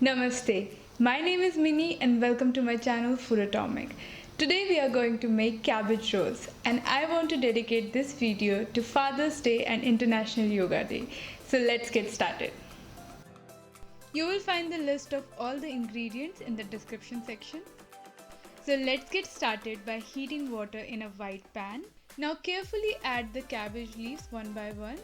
Namaste. My name is Minnie and welcome to my channel Foodotomic. Today we are going to make cabbage rolls and I want to dedicate this video to Father's Day and International Yoga Day. So let's get started. You will find the list of all the ingredients in the description section. So let's get started by heating water in a white pan. Now carefully add the cabbage leaves one by one.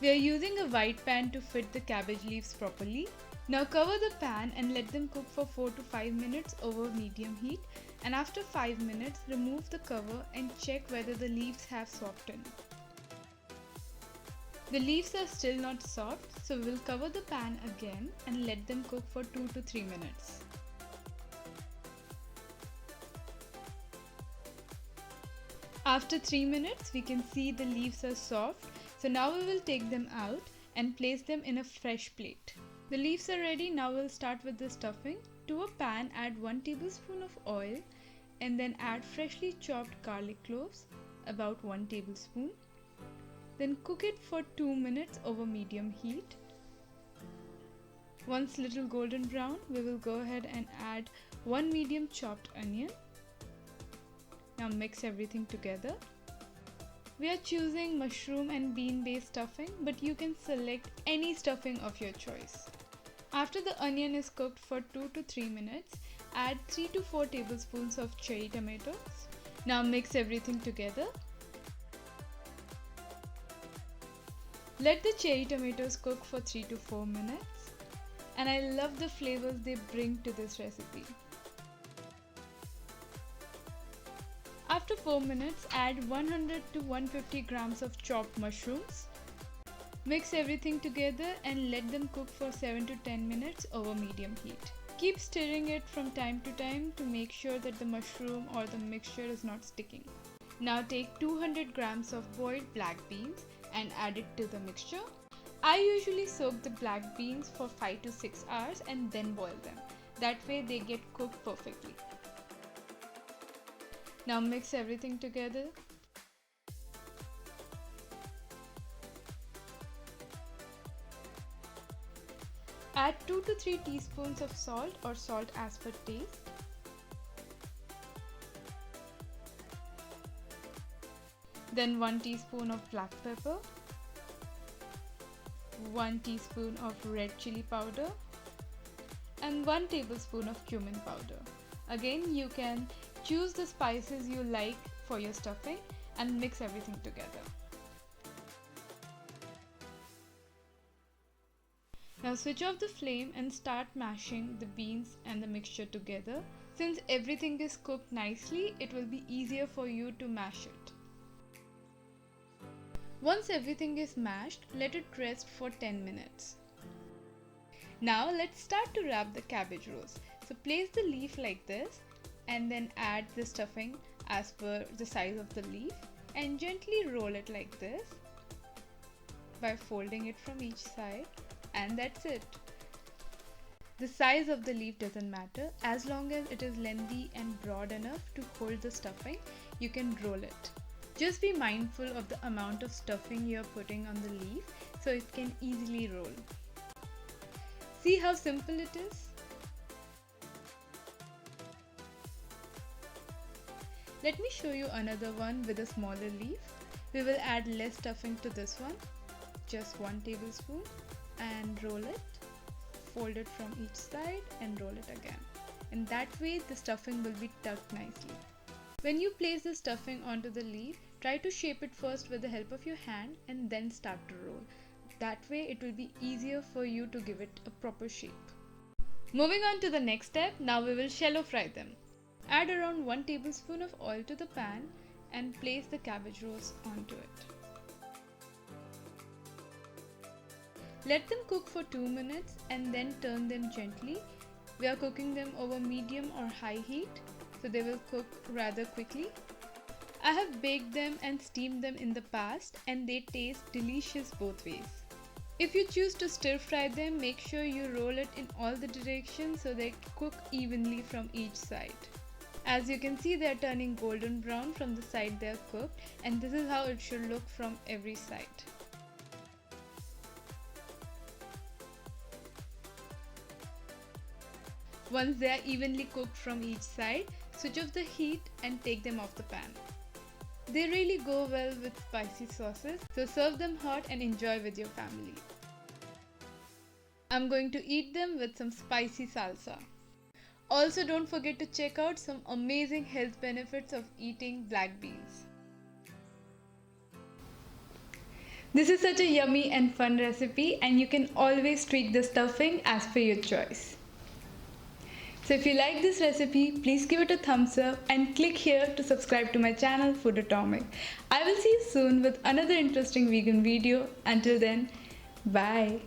We are using a white pan to fit the cabbage leaves properly. Now cover the pan and let them cook for 4 to 5 minutes over medium heat, and after 5 minutes remove the cover and check whether the leaves have softened. The leaves are still not soft, so we will cover the pan again and let them cook for 2 to 3 minutes. After 3 minutes we can see the leaves are soft, so now we will take them out and place them in a fresh plate. The leaves are ready. Now we'll start with the stuffing. To a pan add 1 tablespoon of oil and then add freshly chopped garlic cloves, about 1 tablespoon. Then cook it for 2 minutes over medium heat. Once little golden brown, we will go ahead and add 1 medium chopped onion. Now mix everything together. We are choosing mushroom and bean based stuffing, but you can select any stuffing of your choice. After the onion is cooked for 2 to 3 minutes, add 3 to 4 tablespoons of cherry tomatoes. Now mix everything together. Let the cherry tomatoes cook for 3 to 4 minutes, and I love the flavors they bring to this recipe. After 4 minutes, add 100 to 150 grams of chopped mushrooms. Mix everything together and let them cook for 7 to 10 minutes over medium heat. Keep stirring it from time to time to make sure that the mushroom or the mixture is not sticking. Now take 200 grams of boiled black beans and add it to the mixture. I usually soak the black beans for 5 to 6 hours and then boil them. That way they get cooked perfectly. Now mix everything together. Add 2 to 3 teaspoons of salt or salt as per taste. Then 1 teaspoon of black pepper, 1 teaspoon of red chili powder, and 1 tablespoon of cumin powder. Again, you can choose the spices you like for your stuffing and mix everything together. Now switch off the flame and start mashing the beans and the mixture together. Since everything is cooked nicely, it will be easier for you to mash it. Once everything is mashed, let it rest for 10 minutes. Now let's start to wrap the cabbage rolls. So place the leaf like this and then add the stuffing as per the size of the leaf and gently roll it like this by folding it from each side, and that's it. The size of the leaf doesn't matter. As long as it is lengthy and broad enough to hold the stuffing, you can roll it. Just be mindful of the amount of stuffing you are putting on the leaf so it can easily roll. See how simple it is? Let me show you another one with a smaller leaf. We will add less stuffing to this one, just 1 tablespoon, and roll it. Fold it from each side and roll it again. In that way, the stuffing will be tucked nicely. When you place the stuffing onto the leaf, try to shape it first with the help of your hand and then start to roll. That way, it will be easier for you to give it a proper shape. Moving on to the next step, now we will shallow fry them. Add around 1 tablespoon of oil to the pan and place the cabbage rolls onto it. Let them cook for 2 minutes and then turn them gently. We are cooking them over medium or high heat, so they will cook rather quickly. I have baked them and steamed them in the past and they taste delicious both ways. If you choose to stir fry them, make sure you roll it in all the directions so they cook evenly from each side. As you can see, they are turning golden brown from the side they are cooked, and this is how it should look from every side. Once they are evenly cooked from each side, switch off the heat and take them off the pan. They really go well with spicy sauces, so serve them hot and enjoy with your family. I'm going to eat them with some spicy salsa. Also, don't forget to check out some amazing health benefits of eating black beans. This is such a yummy and fun recipe, and you can always tweak the stuffing as per your choice. So if you like this recipe, please give it a thumbs up and click here to subscribe to my channel Foodotomic. I will see you soon with another interesting vegan video. Until then, bye.